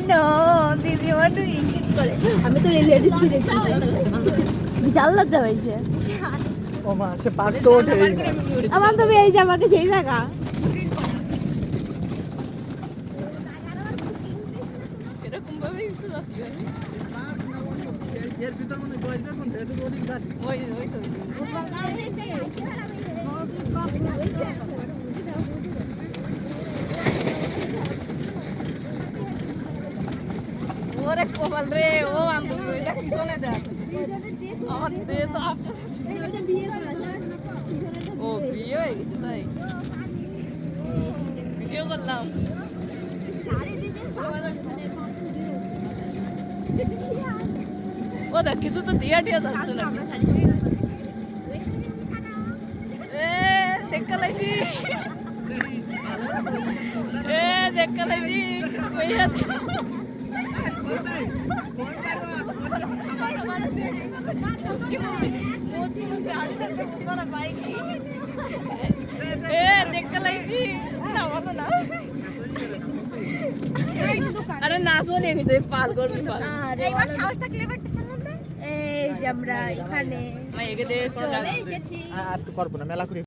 no দিদি আমার তো ইঙ্গিত করে আমি তো লেডিস কি দেখছি বিশাল লজ্জা হয়েছে ও মা সে পাক তো ওঠে আমার তো এই যে আমাকে সেই জায়গা এরকম ভাবে একটু যাচ্ছি এর ভিতর মনে বসবে কোন এত অধিক গাছ ওই তো ওরে কপাল রে ও বান্ধবী ওইটা পিছনে দেখ আমার দে তো ও বিয়ে হয়ে গেছে তাই ভিডিও করলাম ও দেখ কিছু তো দিয়া টিয়া যাচ্ছে না দেখা লাগছি দেখা লাগছি দেখা লাগছি আরে নাচও নিয়ে নিতে পাল করবি এই যে আমরা এখানে এগে দে চলে এসেছি আর তো করবো না মেলা করে